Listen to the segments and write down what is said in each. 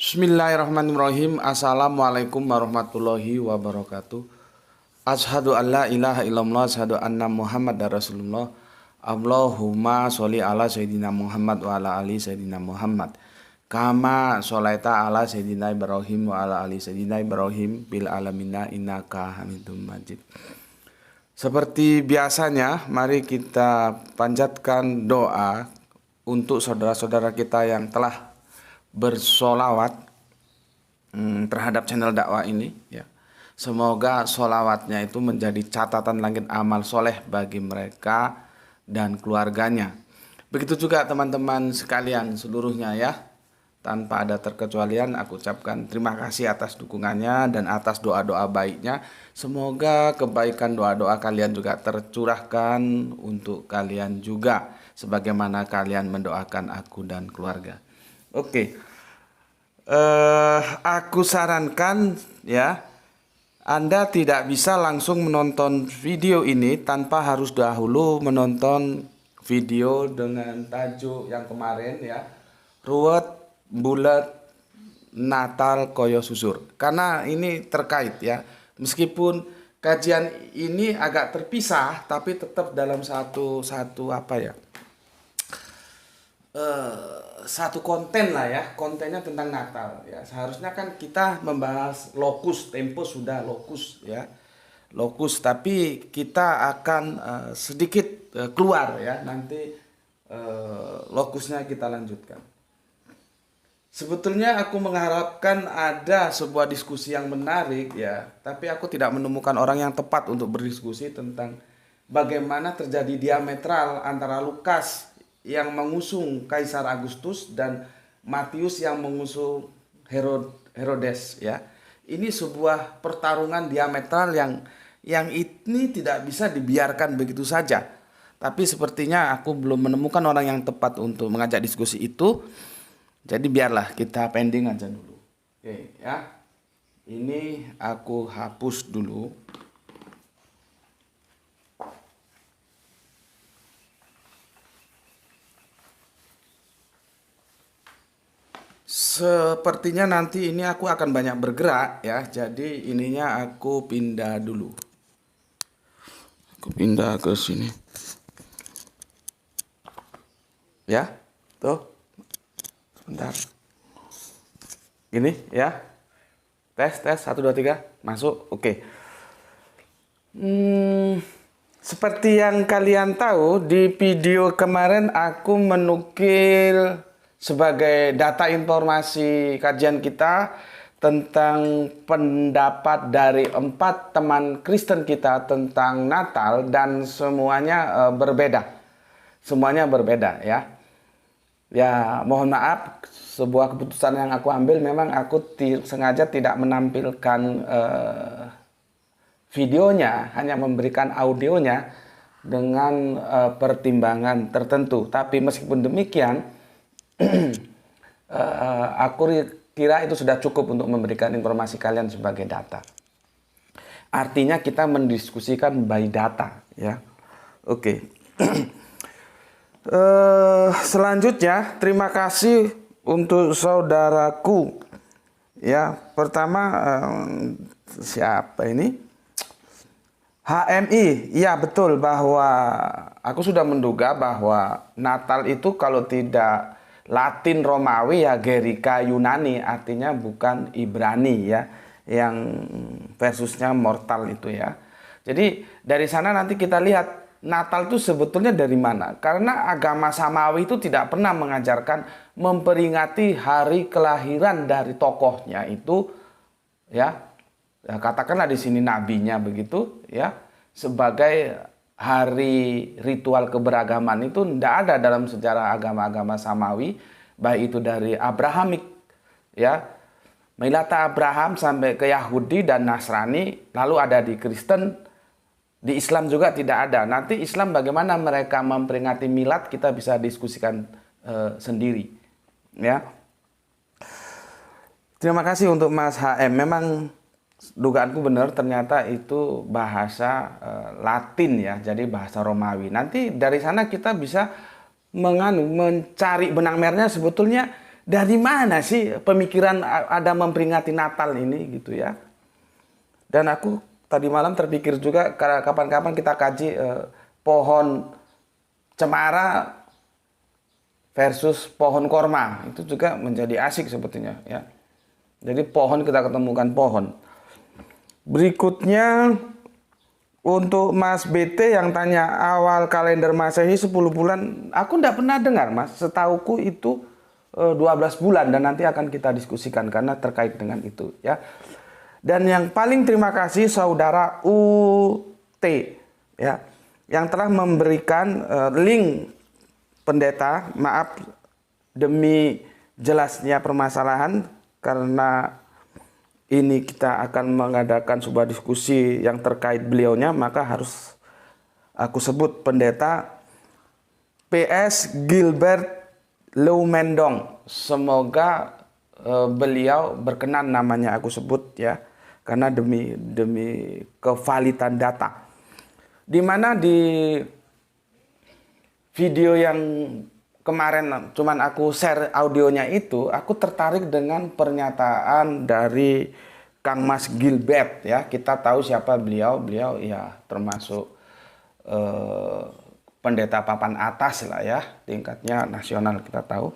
Bismillahirrahmanirrahim. Assalamualaikum warahmatullahi wabarakatuh. Asyhadu an la ilaha illallah, asyhadu anna Muhammadar Rasulullah. Allahumma sholli ala sayyidina Muhammad wa ala ali sayyidina Muhammad. Kama sholaita ala sayyidina Ibrahim wa ala ali sayyidina Ibrahim bil alamina innaka Hamidum Majid. Seperti biasanya, mari kita panjatkan doa untuk saudara-saudara kita yang telah bersolawat terhadap channel dakwah ini, ya. Semoga solawatnya itu menjadi catatan langit amal soleh bagi mereka dan keluarganya. Begitu juga teman-teman sekalian seluruhnya, ya. Tanpa ada terkecualian aku ucapkan terima kasih atas dukungannya dan atas doa-doa baiknya. Semoga kebaikan doa-doa kalian juga tercurahkan untuk kalian juga, sebagaimana kalian mendoakan aku dan keluarga. Oke, aku sarankan, ya, Anda tidak bisa langsung menonton video ini tanpa harus dahulu menonton video dengan tajuk yang kemarin, ya, ruwet bulat Natal koyo susur. Karena ini terkait, ya, meskipun kajian ini agak terpisah, tapi tetap dalam satu apa ya? Satu konten lah, ya, kontennya tentang Natal, ya. Seharusnya kan kita membahas lokus, tempo sudah lokus, ya, lokus, tapi kita akan sedikit keluar, ya, nanti lokusnya kita lanjutkan. Sebetulnya aku mengharapkan ada sebuah diskusi yang menarik, ya, tapi aku tidak menemukan orang yang tepat untuk berdiskusi tentang bagaimana terjadi diametral antara Lukas yang mengusung Kaisar Agustus dan Matius yang mengusung Herodes, ya. Ini sebuah pertarungan diametral yang ini tidak bisa dibiarkan begitu saja. Tapi sepertinya aku belum menemukan orang yang tepat untuk mengajak diskusi itu. Jadi biarlah kita pending aja dulu. Oke, ya. Ini aku hapus dulu. Sepertinya nanti ini aku akan banyak bergerak, ya. Jadi ininya aku pindah dulu. Aku pindah ke sini. Ya, tuh. Sebentar. Gini, ya. Tes 1 2 3, masuk. Oke. Seperti yang kalian tahu, di video kemarin aku menukil sebagai data informasi kajian kita tentang pendapat dari 4 teman Kristen kita tentang Natal, dan semuanya berbeda. Semuanya berbeda, ya. Ya, mohon maaf, sebuah keputusan yang aku ambil, memang aku sengaja tidak menampilkan videonya, hanya memberikan audionya dengan pertimbangan tertentu. Tapi meskipun demikian, aku kira itu sudah cukup untuk memberikan informasi kalian sebagai data. Artinya kita mendiskusikan by data, ya. Oke. Selanjutnya, terima kasih untuk saudaraku, ya. Pertama, siapa ini? HMI. Ya, betul, bahwa aku sudah menduga bahwa Natal itu kalau tidak Latin Romawi, ya Gerika Yunani, artinya bukan Ibrani, ya, yang versusnya mortal itu, ya. Jadi dari sana nanti kita lihat Natal itu sebetulnya dari mana. Karena agama Samawi itu tidak pernah mengajarkan memperingati hari kelahiran dari tokohnya itu, ya. Katakanlah di sini nabinya begitu, ya, sebagai hari ritual keberagaman. Itu tidak ada dalam sejarah agama-agama Samawi, baik itu dari Abrahamik, ya, Milata Abraham sampai ke Yahudi dan Nasrani, lalu ada di Kristen, di Islam juga tidak ada. Nanti Islam bagaimana mereka memperingati milad kita bisa diskusikan sendiri, ya. Terima kasih untuk Mas HM. Memang dugaanku benar, ternyata itu bahasa Latin, ya, jadi bahasa Romawi. Nanti dari sana kita bisa mencari benang merahnya sebetulnya dari mana sih pemikiran ada memperingati Natal ini gitu ya. Dan aku tadi malam terpikir juga kapan-kapan kita kaji pohon cemara versus pohon korma. Itu juga menjadi asik sebetulnya ya. Jadi pohon kita ketemukan pohon. Berikutnya untuk Mas BT yang tanya awal kalender Masehi 10 bulan, aku tidak pernah dengar Mas. Setauku itu 12 bulan dan nanti akan kita diskusikan karena terkait dengan itu ya. Dan yang paling terima kasih saudara UT ya, yang telah memberikan link pendeta. Maaf demi jelasnya permasalahan, karena ini kita akan mengadakan sebuah diskusi yang terkait beliaunya, maka harus aku sebut pendeta PS Gilbert Lumendong. Semoga beliau berkenan namanya aku sebut ya, karena demi kevalidan data. Di mana di video yang kemarin cuman aku share audionya itu, aku tertarik dengan pernyataan dari Kang Mas Gilbert ya. Kita tahu siapa beliau ya termasuk pendeta papan atas lah ya, tingkatnya nasional kita tahu.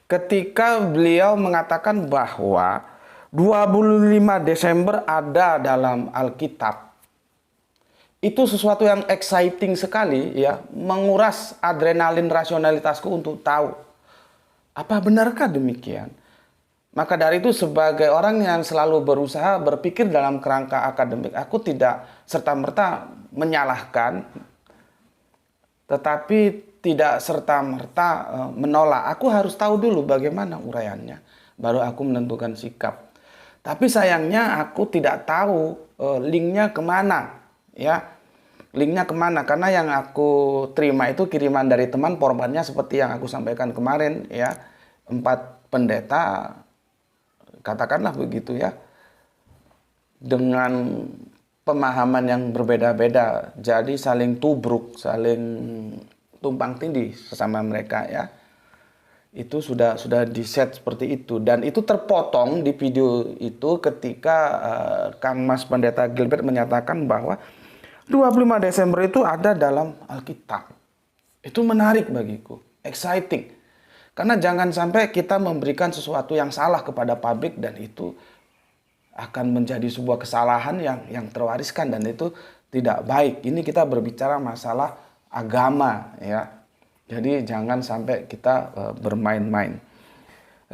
Ketika beliau mengatakan bahwa 25 Desember ada dalam Alkitab, itu sesuatu yang exciting sekali ya, menguras adrenalin rasionalitasku untuk tahu apa benarkah demikian. Maka dari itu sebagai orang yang selalu berusaha berpikir dalam kerangka akademik, aku tidak serta-merta menyalahkan, tetapi tidak serta-merta menolak. Aku harus tahu dulu bagaimana uraiannya, baru aku menentukan sikap. Tapi sayangnya aku tidak tahu linknya kemana ya. Linknya kemana, karena yang aku terima itu kiriman dari teman, formatnya seperti yang aku sampaikan kemarin ya, 4 pendeta katakanlah begitu ya, dengan pemahaman yang berbeda-beda, jadi saling tubruk, saling tumpang tindih sesama mereka ya. Itu sudah di set seperti itu, dan itu terpotong di video itu ketika Kang Mas Pendeta Gilbert menyatakan bahwa 25 Desember itu ada dalam Alkitab. Itu menarik bagiku, exciting. Karena jangan sampai kita memberikan sesuatu yang salah kepada publik dan itu akan menjadi sebuah kesalahan yang terwariskan, dan itu tidak baik. Ini kita berbicara masalah agama ya. Jadi jangan sampai kita bermain-main.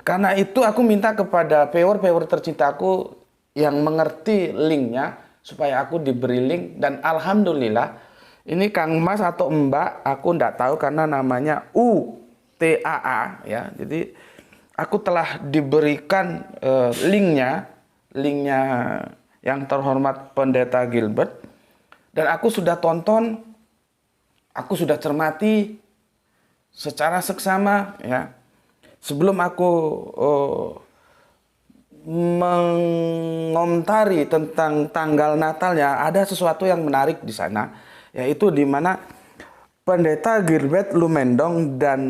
Karena itu aku minta kepada viewer tercintaku yang mengerti linknya, supaya aku diberi link. Dan alhamdulillah ini Kang Mas atau Mbak, aku tidak tahu karena namanya UTAA ya. Jadi aku telah diberikan linknya yang terhormat Pendeta Gilbert, dan aku sudah tonton, aku sudah cermati secara seksama ya. Sebelum aku mengomentari tentang tanggal Natalnya, ada sesuatu yang menarik di sana, yaitu di mana Pendeta Gilbert Lumendong dan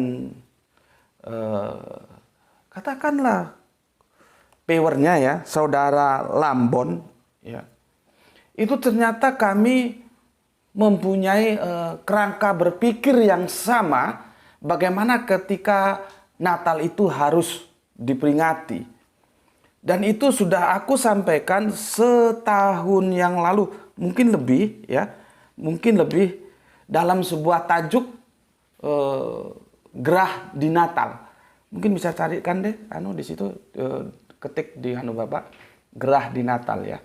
katakanlah viewernya ya, saudara Lambon ya, itu ternyata kami mempunyai kerangka berpikir yang sama. Bagaimana ketika Natal itu harus diperingati. Dan itu sudah aku sampaikan setahun yang lalu, mungkin lebih ya, mungkin lebih, dalam sebuah tajuk gerah di Natal. Mungkin bisa carikan deh di situ, ketik di Bapak, gerah di Natal ya.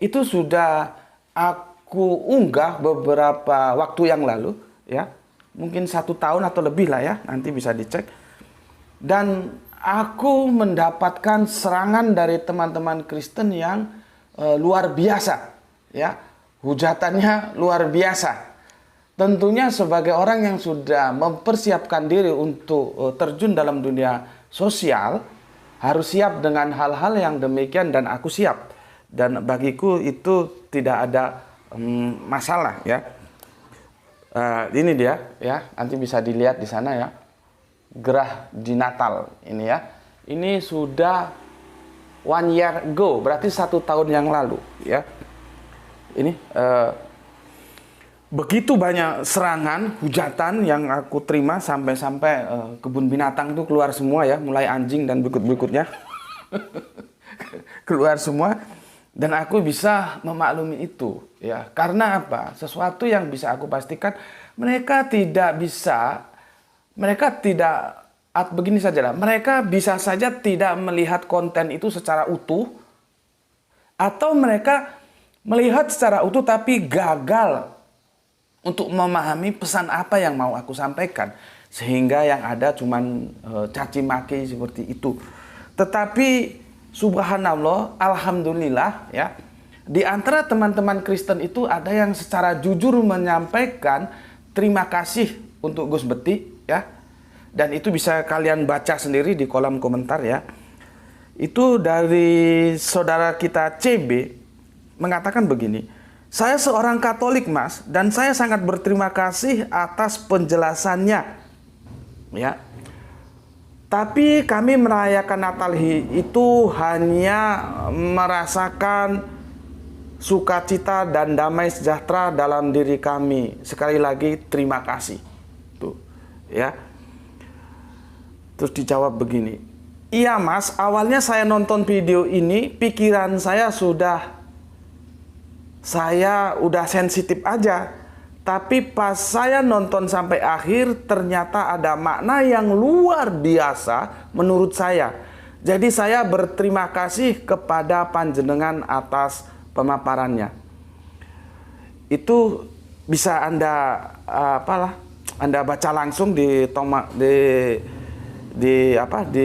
Itu sudah aku unggah beberapa waktu yang lalu ya. Mungkin 1 tahun atau lebih lah ya, nanti bisa dicek. Dan aku mendapatkan serangan dari teman-teman Kristen yang luar biasa ya, hujatannya luar biasa. Tentunya sebagai orang yang sudah mempersiapkan diri untuk terjun dalam dunia sosial, harus siap dengan hal-hal yang demikian, dan aku siap. Dan bagiku itu tidak ada masalah ya. Ini dia ya, nanti bisa dilihat di sana ya, gerah di Natal ini ya. Ini sudah 1 year ago, berarti 1 tahun yang lalu, ya. Ini begitu banyak serangan, hujatan yang aku terima sampai kebun binatang itu keluar semua ya, mulai anjing dan berikut-berikutnya keluar semua, dan aku bisa memaklumi itu, ya. Karena apa? Sesuatu yang bisa aku pastikan, mereka tidak, begini saja lah, mereka bisa saja tidak melihat konten itu secara utuh, atau mereka melihat secara utuh tapi gagal untuk memahami pesan apa yang mau aku sampaikan, sehingga yang ada cuman caci maki seperti itu. Tetapi subhanallah, alhamdulillah, ya, di antara teman-teman Kristen itu ada yang secara jujur menyampaikan terima kasih untuk Gus Beti, ya. Dan itu bisa kalian baca sendiri di kolom komentar, ya. Itu dari saudara kita CB mengatakan begini, "Saya seorang Katolik, Mas, dan saya sangat berterima kasih atas penjelasannya. Ya. Tapi kami merayakan Natal itu hanya merasakan sukacita dan damai sejahtera dalam diri kami. Sekali lagi terima kasih." Tuh, ya. Terus dijawab begini, "Iya, Mas, awalnya saya nonton video ini, pikiran saya udah sensitif aja. Tapi pas saya nonton sampai akhir, ternyata ada makna yang luar biasa menurut saya. Jadi saya berterima kasih kepada panjenengan atas pemaparannya." Itu bisa Anda baca langsung di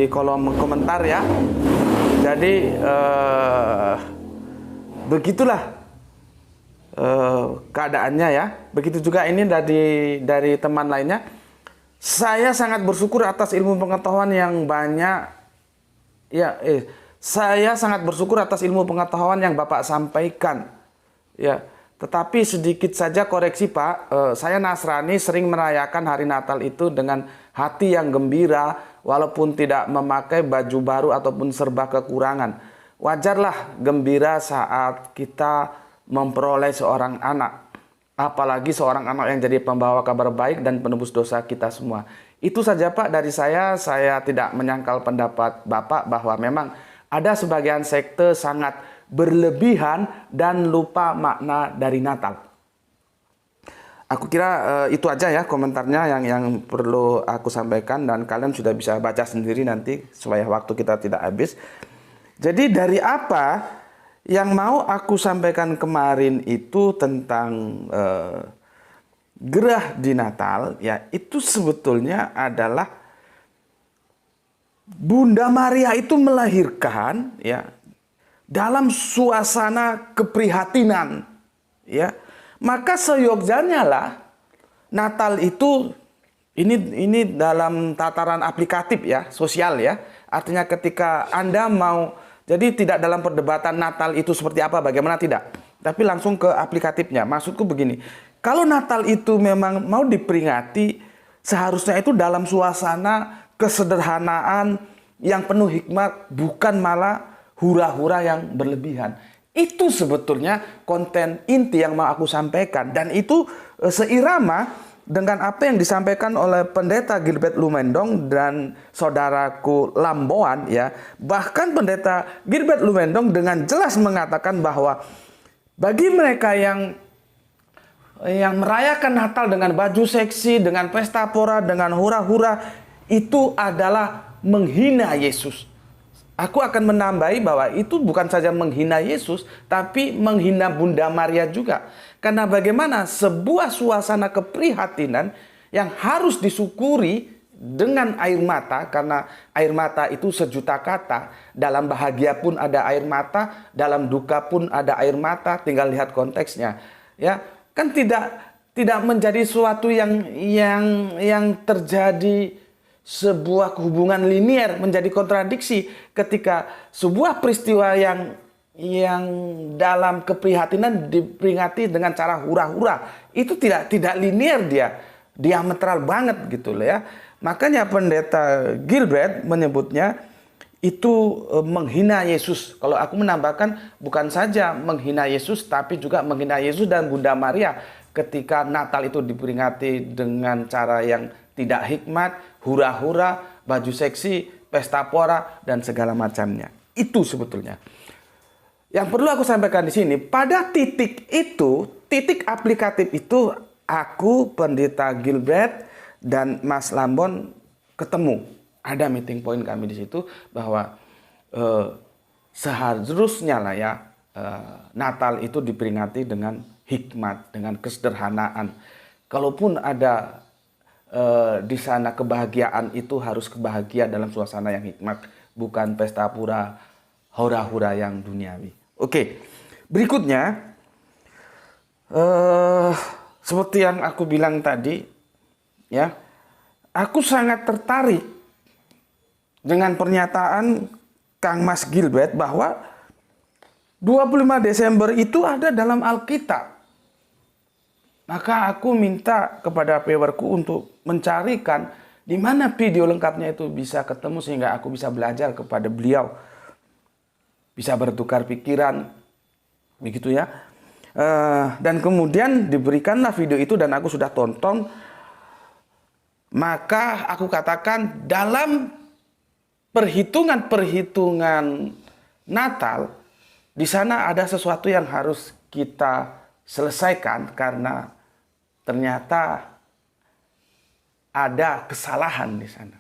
kolom komentar, ya. Jadi begitulah keadaannya, ya. Begitu juga ini dari teman lainnya. "Saya sangat bersyukur atas ilmu pengetahuan yang banyak. Saya sangat bersyukur atas ilmu pengetahuan yang Bapak sampaikan. Ya, tetapi sedikit saja koreksi, Pak. Saya Nasrani, sering merayakan hari Natal itu dengan hati yang gembira, walaupun tidak memakai baju baru ataupun serba kekurangan. Wajarlah gembira saat kita memperoleh seorang anak, apalagi seorang anak yang jadi pembawa kabar baik dan penebus dosa kita semua." Itu saja, Pak, dari saya. Saya tidak menyangkal pendapat Bapak bahwa memang ada sebagian sekte sangat berlebihan dan lupa makna dari Natal. Aku kira itu aja ya komentarnya yang perlu aku sampaikan, dan kalian sudah bisa baca sendiri nanti supaya waktu kita tidak habis. Jadi dari apa yang mau aku sampaikan kemarin itu tentang gerah di Natal, ya, itu sebetulnya adalah Bunda Maria itu melahirkan, ya, dalam suasana keprihatinan, ya. Maka seyogyanya lah Natal itu ini dalam tataran aplikatif, ya, sosial, ya. Artinya ketika Anda mau, jadi tidak dalam perdebatan Natal itu seperti apa, bagaimana, tidak. Tapi langsung ke aplikatifnya. Maksudku begini, kalau Natal itu memang mau diperingati, seharusnya itu dalam suasana kesederhanaan yang penuh hikmat, bukan malah hura-hura yang berlebihan. Itu sebetulnya konten inti yang mau aku sampaikan. Dan itu seirama dengan apa yang disampaikan oleh Pendeta Gilbert Lumendong dan saudaraku Lamboan, ya. Bahkan Pendeta Gilbert Lumendong dengan jelas mengatakan bahwa bagi mereka yang merayakan Natal dengan baju seksi, dengan pesta pora, dengan hura-hura, itu adalah menghina Yesus. Aku akan menambahi bahwa itu bukan saja menghina Yesus, tapi menghina Bunda Maria juga. Karena bagaimana sebuah suasana keprihatinan yang harus disyukuri dengan air mata, karena air mata itu sejuta kata. Dalam bahagia pun ada air mata, dalam duka pun ada air mata, tinggal lihat konteksnya. Ya, kan tidak menjadi suatu yang terjadi sebuah hubungan linier, menjadi kontradiksi ketika sebuah peristiwa yang dalam keprihatinan diperingati dengan cara hura-hura. Itu tidak linier, dia diametral banget gitu loh, ya. Makanya Pendeta Gilbert menyebutnya itu menghina Yesus. Kalau aku menambahkan bukan saja menghina Yesus, tapi juga menghina Yesus dan Bunda Maria ketika Natal itu diperingati dengan cara yang tidak hikmat, hura-hura, baju seksi, pesta pora, dan segala macamnya. Itu sebetulnya. Yang perlu aku sampaikan di sini, pada titik itu, titik aplikatif itu, aku, Pendeta Gilbert, dan Mas Lambon ketemu. Ada meeting point kami di situ bahwa seharusnya lah ya Natal itu diperingati dengan hikmat, dengan kesederhanaan. Kalaupun ada di sana kebahagiaan, itu harus kebahagiaan dalam suasana yang hikmat, bukan pesta pura, hura-hura yang duniawi. Oke, berikutnya seperti yang aku bilang tadi, ya, aku sangat tertarik dengan pernyataan Kang Mas Gilbert bahwa 25 Desember itu ada dalam Alkitab. Maka aku minta kepada pewerku untuk mencarikan di mana video lengkapnya itu bisa ketemu sehingga aku bisa belajar kepada beliau. Bisa bertukar pikiran, begitu ya. Dan kemudian diberikanlah video itu dan aku sudah tonton. Maka aku katakan dalam perhitungan Natal, di sana ada sesuatu yang harus kita selesaikan karena ternyata ada kesalahan di sana.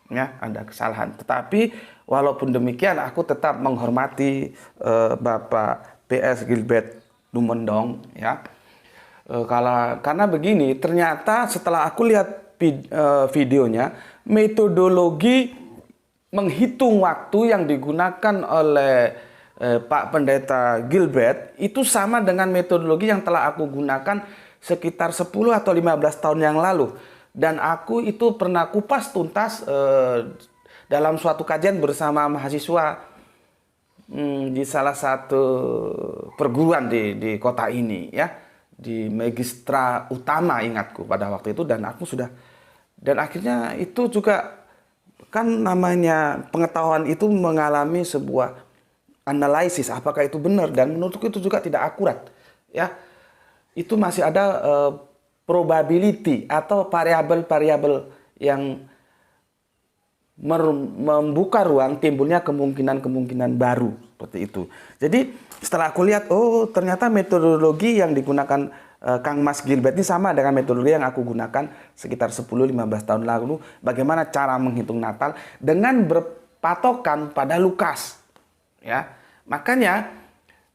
Ya, ada kesalahan. Tetapi walaupun demikian aku tetap menghormati Bapak PS Gilbert Lumendong, ya. Karena begini, ternyata setelah aku lihat videonya, metodologi menghitung waktu yang digunakan oleh Pak Pendeta Gilbert itu sama dengan metodologi yang telah aku gunakan sekitar 10 atau 15 tahun yang lalu. Dan aku itu pernah kupas tuntas dalam suatu kajian bersama mahasiswa di salah satu perguruan di kota ini, ya, di Magistra Utama ingatku pada waktu itu. Dan aku sudah, dan akhirnya itu juga kan namanya pengetahuan itu mengalami sebuah analisis apakah itu benar, dan menurutku itu juga tidak akurat, ya. Itu masih ada probability atau variabel-variabel yang membuka ruang timbulnya kemungkinan-kemungkinan baru seperti itu. Jadi setelah aku lihat, oh ternyata metodologi yang digunakan Kang Mas Gilbert ini sama dengan metodologi yang aku gunakan sekitar 10-15 tahun lalu. Bagaimana cara menghitung Natal dengan berpatokan pada Lukas, ya. Makanya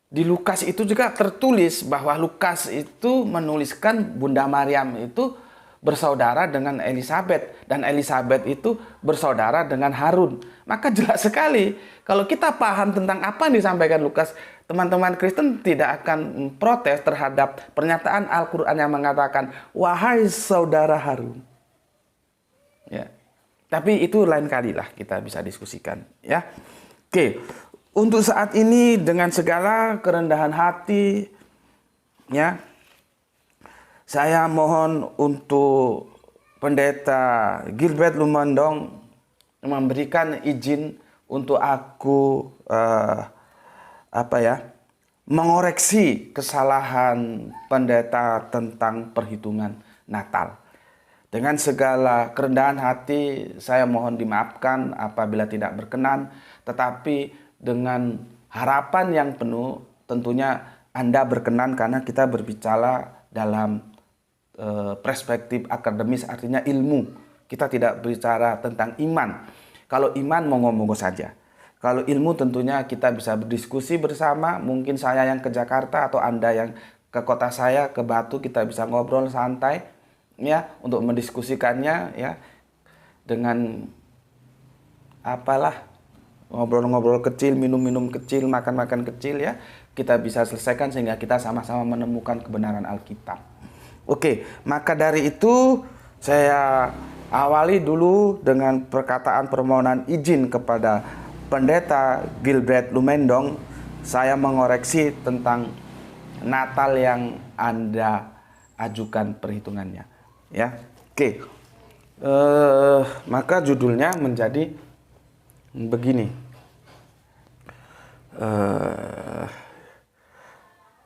di Lukas itu juga tertulis bahwa Lukas itu menuliskan Bunda Maryam itu bersaudara dengan Elizabeth, dan Elizabeth itu bersaudara dengan Harun. Maka jelas sekali kalau kita paham tentang apa yang disampaikan Lukas, teman-teman Kristen tidak akan protes terhadap pernyataan Al-Quran yang mengatakan wahai saudara Harun, ya. Tapi itu lain kali lah kita bisa diskusikan, ya. Oke, untuk saat ini dengan segala kerendahan hati, ya, saya mohon untuk Pendeta Gilbert Lumendong memberikan izin untuk aku mengoreksi kesalahan pendeta tentang perhitungan Natal. Dengan segala kerendahan hati saya mohon dimaafkan apabila tidak berkenan, tetapi dengan harapan yang penuh tentunya Anda berkenan karena kita berbicara dalam perspektif akademis, artinya ilmu. Kita tidak bicara tentang iman. Kalau iman monggo-monggo saja. Kalau ilmu tentunya kita bisa berdiskusi bersama. Mungkin saya yang ke Jakarta atau Anda yang ke kota saya, ke Batu, kita bisa ngobrol santai, ya, untuk mendiskusikannya, ya, dengan apalah, ngobrol-ngobrol kecil, minum-minum kecil, makan-makan kecil, ya. Kita bisa selesaikan sehingga kita sama-sama menemukan kebenaran Alkitab. Oke, maka dari itu saya awali dulu dengan perkataan permohonan izin kepada Pendeta Gilbert Lumendong. Saya mengoreksi tentang Natal yang Anda ajukan perhitungannya, ya. Oke, maka judulnya menjadi begini.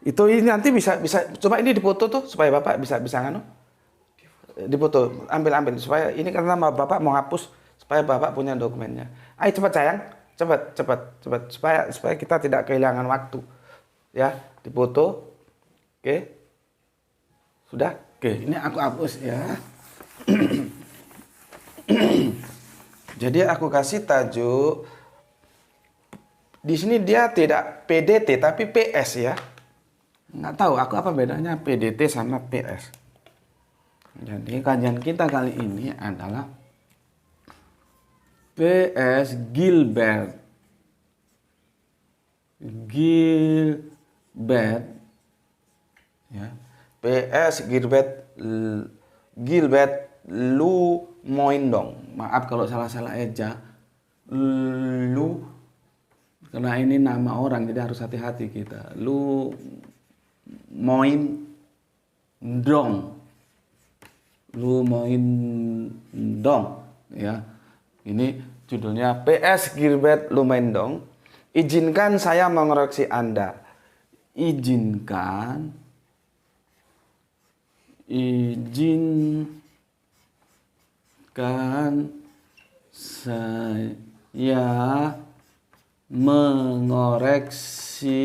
Itu ini nanti bisa coba ini dipoto tuh supaya Bapak bisa nganu. Dipoto, ambil supaya ini karena Bapak mau hapus supaya Bapak punya dokumennya. Ayo cepat sayang, cepat supaya kita tidak kehilangan waktu. Ya, dipoto. Oke. Sudah? Oke, ini aku hapus ya. Jadi aku kasih tajuk. Di sini dia tidak PDT tapi PS ya. Nggak tahu aku apa bedanya PDT sama PS. Jadi kajian kita kali ini adalah PS Gilbert ya. PS Gilbert Lu Moindong. Maaf kalau salah eja. Lu karena ini nama orang jadi harus hati-hati kita. Lu Moindong ya. Ini judulnya PS Gilbert Lumendong. Izinkan saya mengoreksi Anda. Izinkan saya mengoreksi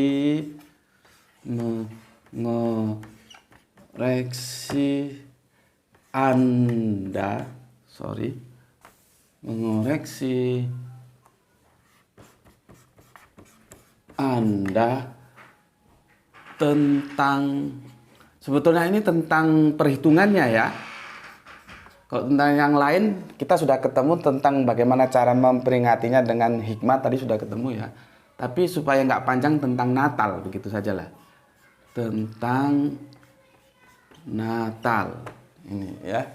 Anda, mengoreksi Anda tentang, sebetulnya ini tentang perhitungannya ya. Kalau tentang yang lain kita sudah ketemu tentang bagaimana cara memperingatinya dengan hikmah tadi sudah ketemu ya. Tapi supaya nggak panjang tentang Natal begitu sajalah. Tentang Natal ini ya.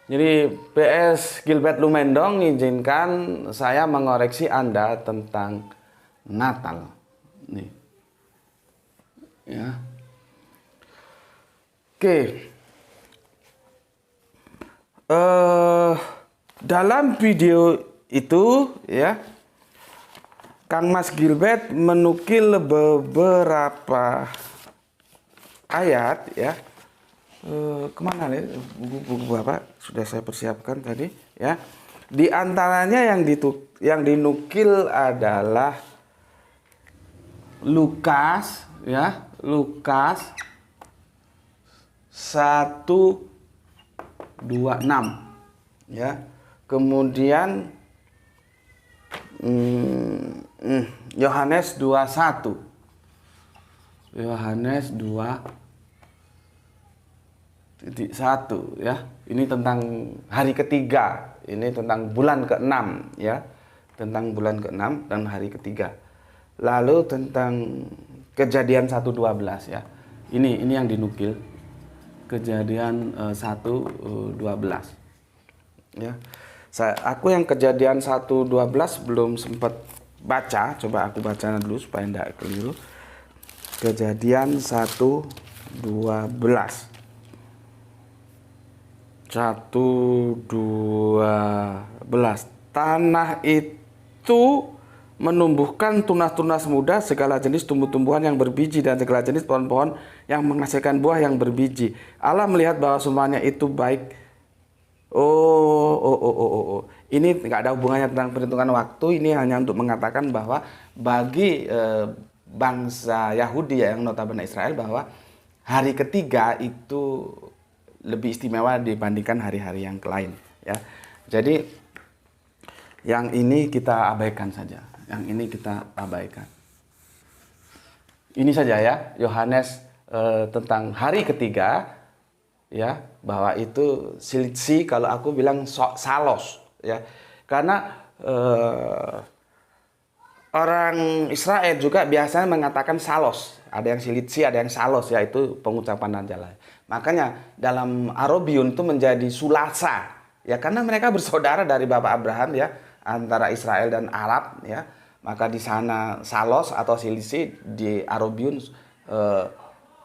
Jadi PS Gilbert Lumendong izinkan saya mengoreksi Anda tentang Natal. Nih. Ya. Oke. Dalam video itu ya, Kang Mas Gilbert menukil beberapa ayat ya. Kemana nih buku Bapak sudah saya persiapkan tadi ya. Di antaranya yang dinukil adalah Lukas ya, Lukas 1:26 ya. Kemudian Yohanes 2:1. Yohanes 2:1 ya. Ini tentang hari ketiga, ini tentang bulan ke-6 ya. Tentang bulan ke-6 dan hari ketiga. Lalu tentang Kejadian 1:12 ya. Ini yang dinukil. Kejadian 1:12 ya. Aku yang Kejadian 1:12 belum sempat baca, coba aku baca dulu supaya tidak keliru. Kejadian 1:12 tanah itu menumbuhkan tunas-tunas muda, segala jenis tumbuh-tumbuhan yang berbiji dan segala jenis pohon-pohon yang menghasilkan buah yang berbiji. Allah melihat bahwa semuanya itu baik. Ini nggak ada hubungannya tentang perhitungan waktu. Ini hanya untuk mengatakan bahwa bagi bangsa Yahudi yang notabene Israel, bahwa hari ketiga itu lebih istimewa dibandingkan hari-hari yang lain. Ya, jadi yang ini kita abaikan saja. Yang ini kita abaikan. Ini saja ya, Yohanes tentang hari ketiga ya, bahwa itu silitsi, kalau aku bilang salos ya. Karena orang Israel juga biasanya mengatakan salos. Ada yang silitsi, ada yang salos, yaitu pengucapan aja lah. Makanya dalam Arabiun itu menjadi sulasa ya, karena mereka bersaudara dari Bapak Abraham ya, antara Israel dan Arab ya. Maka di sana salos atau silisi, di Arabiun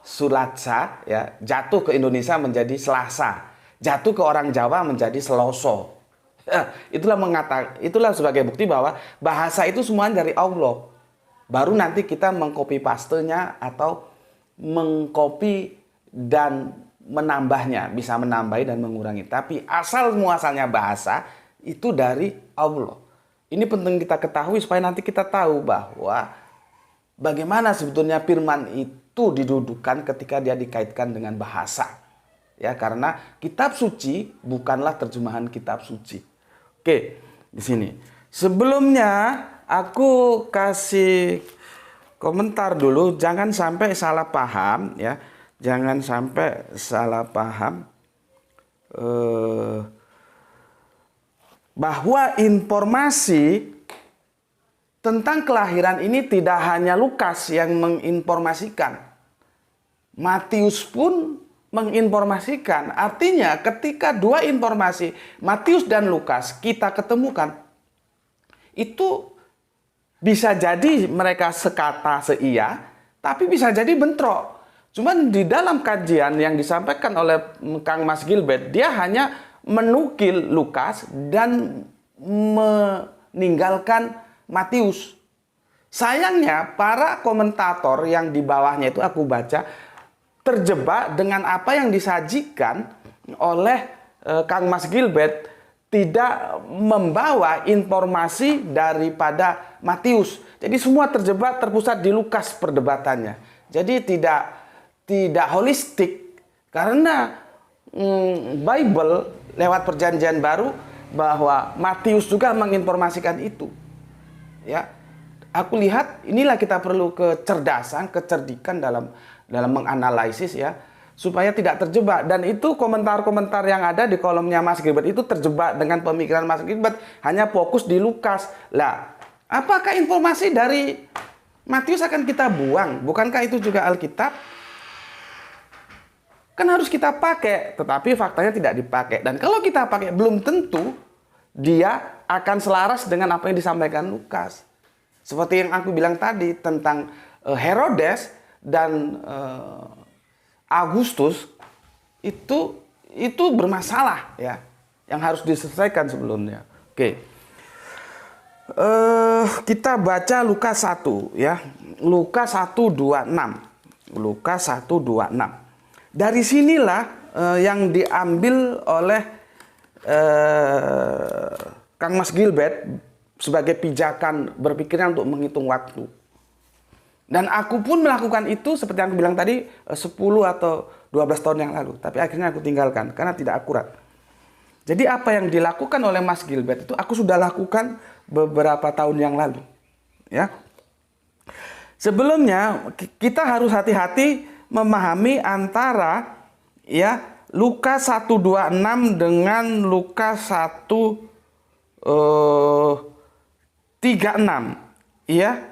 sulatsa ya, jatuh ke Indonesia menjadi selasa, jatuh ke orang Jawa menjadi seloso. Itulah sebagai bukti bahwa bahasa itu semuanya dari Allah. Baru nanti kita mengcopy pastenya atau mengcopy dan menambahnya, bisa menambahi dan mengurangi. Tapi asal muasalnya bahasa itu dari Allah. Ini penting kita ketahui supaya nanti kita tahu bahwa bagaimana sebetulnya firman itu didudukan ketika dia dikaitkan dengan bahasa. Ya, karena kitab suci bukanlah terjemahan kitab suci. Oke, di sini. Sebelumnya aku kasih komentar dulu, jangan sampai salah paham ya. Jangan sampai salah paham bahwa informasi tentang kelahiran ini tidak hanya Lukas yang menginformasikan. Matius pun menginformasikan. Artinya ketika dua informasi Matius dan Lukas kita ketemukan, itu bisa jadi mereka sekata seia, tapi bisa jadi bentrok. Cuman di dalam kajian yang disampaikan oleh Kang Mas Gilbert, dia hanya menukil Lukas dan meninggalkan Matius. Sayangnya para komentator yang di bawahnya itu aku baca terjebak dengan apa yang disajikan oleh Kang Mas Gilbert, tidak membawa informasi daripada Matius. Jadi semua terjebak terpusat di Lukas perdebatannya. Jadi tidak holistik karena Bible lewat perjanjian baru bahwa Matius juga menginformasikan itu. Ya. Aku lihat inilah kita perlu kecerdasan, kecerdikan dalam menganalisis ya, supaya tidak terjebak. Dan itu komentar-komentar yang ada di kolomnya Mas Gilbert itu terjebak dengan pemikiran Mas Gilbert, hanya fokus di Lukas. Lah, apakah informasi dari Matius akan kita buang? Bukankah itu juga Alkitab? Kan harus kita pakai, tetapi faktanya tidak dipakai. Dan kalau kita pakai, belum tentu dia akan selaras dengan apa yang disampaikan Lukas. Seperti yang aku bilang tadi tentang Herodes dan Agustus, itu bermasalah ya, yang harus diselesaikan sebelumnya. Oke. Kita baca Lukas 1 ya. Lukas 1:26. Lukas 1:26. Dari sinilah yang diambil oleh Kang Mas Gilbert sebagai pijakan berpikirnya untuk menghitung waktu. Dan aku pun melakukan itu seperti yang aku bilang tadi 10 atau 12 tahun yang lalu. Tapi akhirnya aku tinggalkan karena tidak akurat. Jadi apa yang dilakukan oleh Mas Gilbert itu aku sudah lakukan beberapa tahun yang lalu. Ya. Sebelumnya kita harus hati-hati memahami antara ya Lukas 1:26 dengan Lukas 1:36 ya.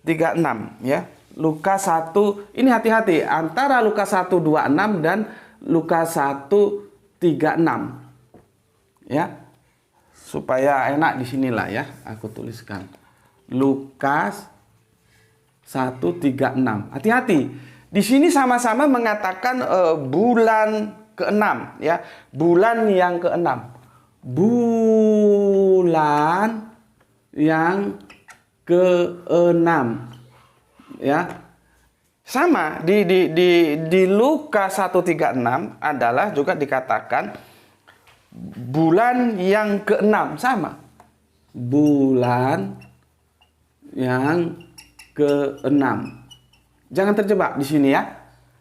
36 ya. Lukas 1 ini hati-hati antara Lukas 1:26 dan Lukas 1:36 ya. Supaya enak di sinilah ya aku tuliskan. Lukas 1:36. Hati-hati. Di sini sama-sama mengatakan bulan ke-6 ya. Bulan yang ke-6. Bulan yang ke-6 ya. Sama di Lukas 1:36 adalah juga dikatakan bulan yang ke-6, sama. Bulan yang ke-6. Jangan terjebak di sini ya.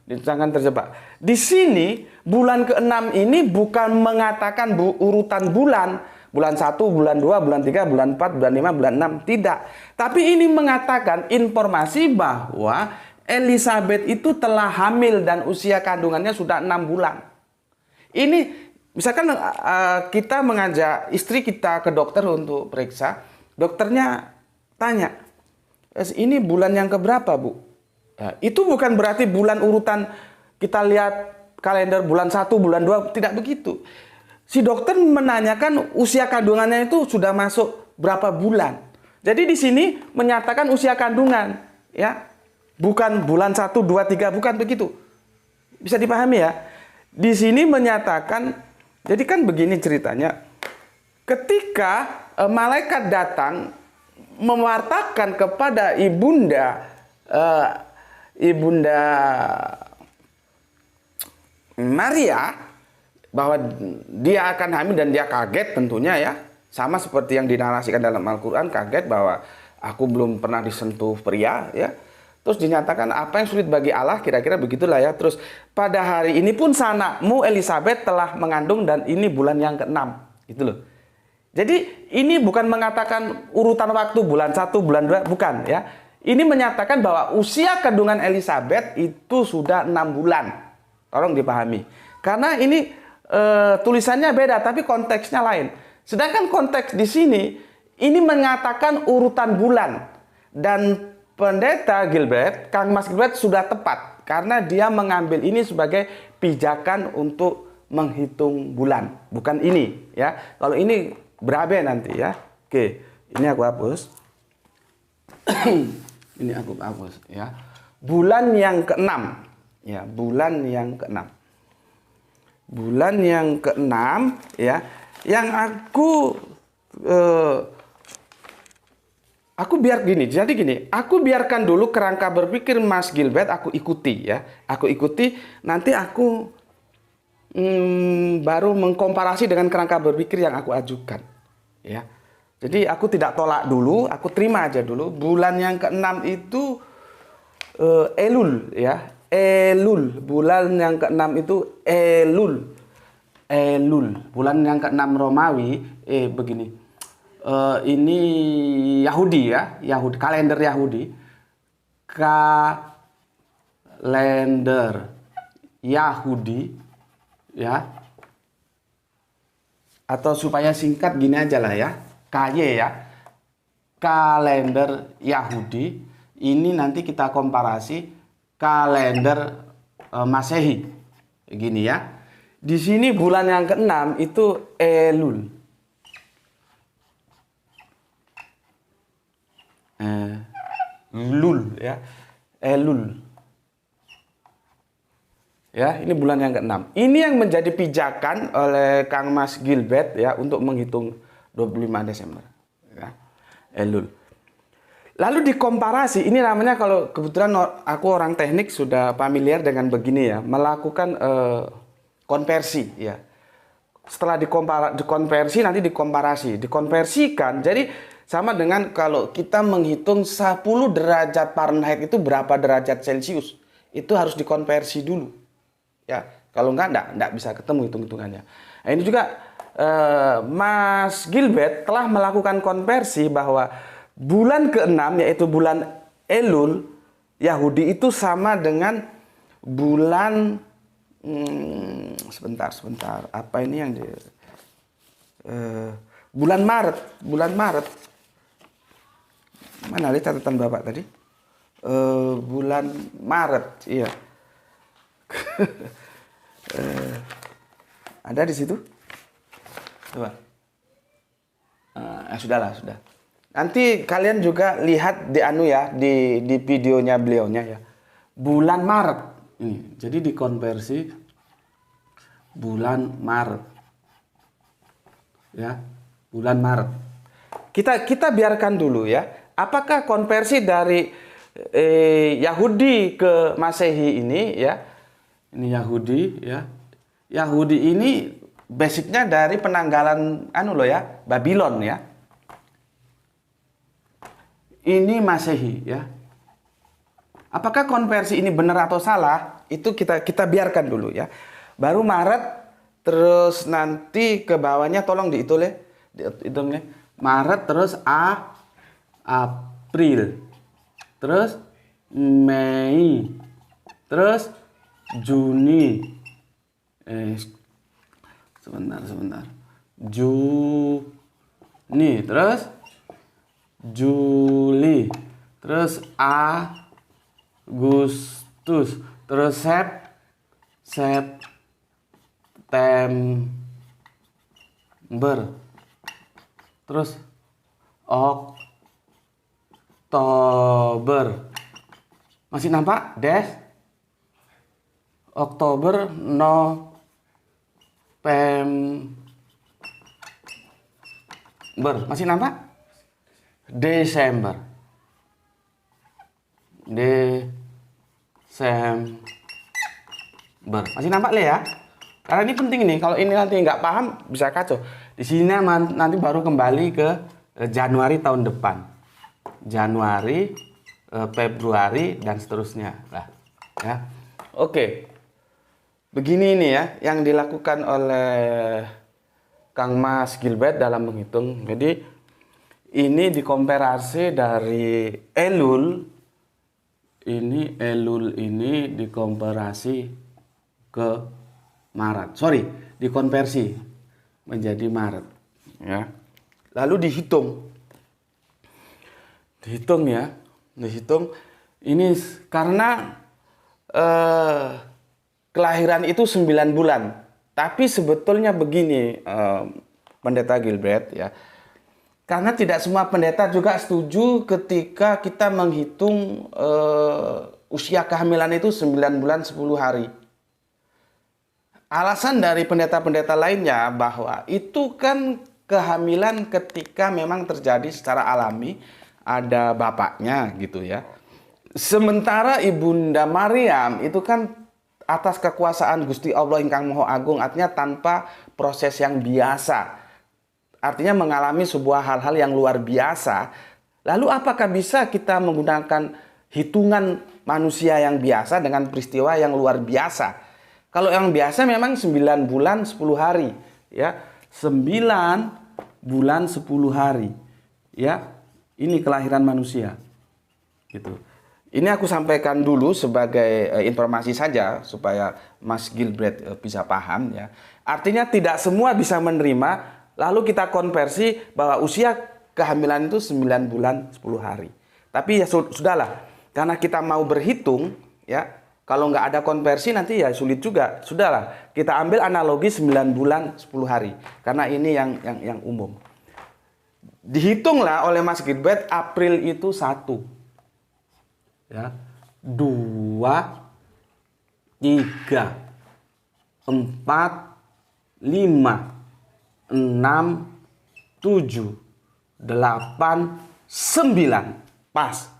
Jangan terjebak. Di sini bulan ke-6 ini bukan mengatakan urutan bulan. Bulan 1, bulan 2, bulan 3, bulan 4, bulan 5, bulan 6. Tidak. Tapi ini mengatakan informasi bahwa Elizabeth itu telah hamil dan usia kandungannya sudah 6 bulan. Ini misalkan kita mengajak istri kita ke dokter untuk periksa. Dokternya tanya, ini bulan yang keberapa Bu? Nah, itu bukan berarti bulan urutan kita lihat kalender bulan 1, bulan 2, tidak begitu. Si dokter menanyakan usia kandungannya itu sudah masuk berapa bulan. Jadi di sini menyatakan usia kandungan, ya. Bukan bulan 1, 2, 3, bukan begitu. Bisa dipahami ya? Di sini menyatakan, jadi kan begini ceritanya. ketika malaikat datang mewartakan kepada ibunda Maria bahwa dia akan hamil dan dia kaget tentunya ya. Sama seperti yang dinarasikan dalam Al-Quran, kaget bahwa aku belum pernah disentuh pria ya. Terus dinyatakan apa yang sulit bagi Allah, kira-kira begitulah ya. Terus pada hari ini pun sanakmu Elizabeth telah mengandung dan ini bulan yang ke-6. Gitu loh. Jadi ini bukan mengatakan urutan waktu bulan 1, bulan 2, bukan ya. Ini menyatakan bahwa usia kandungan Elizabeth itu sudah 6 bulan. Tolong dipahami. Karena ini tulisannya beda tapi konteksnya lain. Sedangkan konteks di sini ini mengatakan urutan bulan dan pendeta Gilbert, Kang Mas Gilbert sudah tepat karena dia mengambil ini sebagai pijakan untuk menghitung bulan, bukan ini ya. Kalau ini berabe nanti ya. Oke, ini aku hapus. Ini aku hapus ya. Bulan yang ke-6 ya, bulan yang ke-6. Bulan yang ke-6 ya. Yang aku biar gini, jadi gini, aku biarkan dulu kerangka berpikir Mas Gilbert, aku ikuti ya, aku ikuti, nanti aku baru mengkomparasi dengan kerangka berpikir yang aku ajukan, ya. Jadi aku tidak tolak dulu, aku terima aja dulu. Bulan yang ke-6 itu Elul, ya, Elul. Bulan yang ke-6 itu Elul. Elul, bulan yang ke-6 Romawi, begini, ini Yahudi ya, Yahudi, kalender Yahudi, kalender Yahudi, ya, atau supaya singkat gini aja lah ya, KY ya, kalender Yahudi, ini nanti kita komparasi kalender Masehi, gini ya. Di sini bulan yang ke-6 itu Elul. Lul ya. Elul. Ya, ini bulan yang ke-6. Ini yang menjadi pijakan oleh Kang Mas Gilbert ya untuk menghitung 25 Desember. Ya. Elul. Lalu dikomparasi, ini namanya kalau kebetulan aku orang teknik sudah familiar dengan begini ya, melakukan konversi ya. Setelah dikonversi nanti dikomparasi, dikonversikan. Jadi sama dengan kalau kita menghitung 10 derajat Fahrenheit itu berapa derajat Celcius. Itu harus dikonversi dulu. Ya, kalau enggak bisa ketemu hitung-hitungannya. Nah, ini juga Mas Gilbert telah melakukan konversi bahwa bulan ke-6 yaitu bulan Elul Yahudi itu sama dengan bulan sebentar. Apa ini yang bulan Maret. Mana lihat catatan Bapak tadi? Bulan Maret, iya. Ada di situ? Coba. Sudah. Nanti kalian juga lihat di di videonya beliaunya ya. Bulan Maret. Ini, jadi dikonversi bulan Maret, ya, bulan Maret. Kita biarkan dulu ya. Apakah konversi dari Yahudi ke Masehi ini ya? Ini Yahudi ya. Yahudi ini basicnya dari penanggalan Babylon ya. Ini Masehi ya. Apakah konversi ini benar atau salah? Itu kita biarkan dulu ya. Baru Maret, terus nanti ke bawahnya tolong dihitung ya. Maret, terus April, terus Mei, terus Juni. Sebentar. Juni, terus Juli, terus Agustus, terus September, terus Oktober. Masih nampak, Des? Oktober, November, Masih nampak? Desember. Masih nampak Le ya? Karena ini penting nih, kalau ini nanti nggak paham bisa kacau. Di sini nanti baru kembali ke Januari tahun depan. Januari, Februari dan seterusnya. Lah, ya. Oke. Begini ini ya yang dilakukan oleh Kang Mas Gilbert dalam menghitung. Jadi ini dikomparasi dari Elul. Elul ini dikomparasi ke Maret. Dikonversi menjadi Maret. Ya. Lalu dihitung ya. Dihitung ini karena kelahiran itu 9 bulan. Tapi sebetulnya begini Pendeta Gilbert ya. Karena tidak semua pendeta juga setuju ketika kita menghitung usia kehamilan itu 9 bulan 10 hari. Alasan dari pendeta-pendeta lainnya bahwa itu kan kehamilan ketika memang terjadi secara alami, ada bapaknya gitu ya. Sementara Ibunda Maryam itu kan atas kekuasaan Gusti Allah ingkang Maha Agung, artinya tanpa proses yang biasa. Artinya mengalami sebuah hal-hal yang luar biasa. Lalu apakah bisa kita menggunakan hitungan manusia yang biasa dengan peristiwa yang luar biasa? Kalau yang biasa memang 9 bulan 10 hari. Ya, 9 bulan 10 hari. Ya, ini kelahiran manusia. Gitu. Ini aku sampaikan dulu sebagai informasi saja supaya Mas Gilbert bisa paham ya. Artinya tidak semua bisa menerima, lalu kita konversi bahwa usia kehamilan itu 9 bulan 10 hari. Tapi ya sudahlah, karena kita mau berhitung ya, kalau nggak ada konversi nanti ya sulit juga. Sudahlah, kita ambil analogi 9 bulan 10 hari. Karena ini yang umum. Dihitunglah oleh Mas Gilbert April itu 1. Ya, 2, 3, 4, 5, 6, 7, 8, 9. Pas.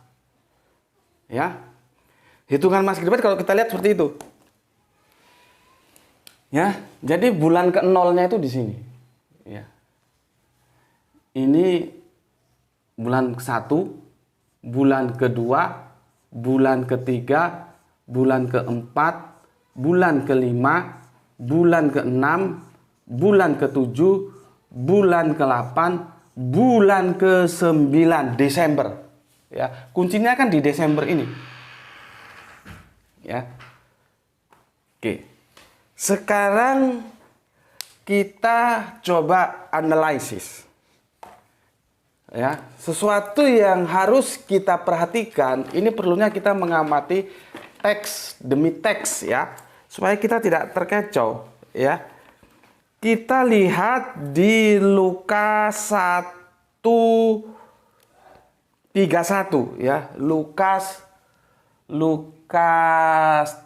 Ya. Hitungan Mas Gilbert kalau kita lihat seperti itu. Ya, jadi bulan ke-0-nya itu di sini. Ya. Ini bulan ke-1, bulan ke-2, bulan ke-3, bulan ke-4, bulan ke-5, bulan ke-6, bulan ke-7, bulan ke-8, bulan ke-9 Desember. Ya, kuncinya kan di Desember ini. Ya. Oke. Sekarang kita coba analisis. Ya, sesuatu yang harus kita perhatikan, ini perlunya kita mengamati teks demi teks ya, supaya kita tidak terkecoh ya. Kita lihat di Lukas 1:31 ya. Lukas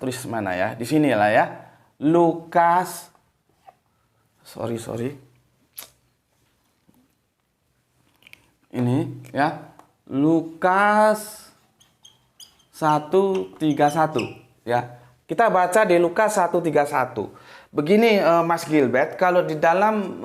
tulis mana ya? Di sini lah ya. Lukas sorry. Ini ya. Lukas 1:31 ya. Kita baca di Lukas 1:31. Begini Mas Gilbert, kalau di dalam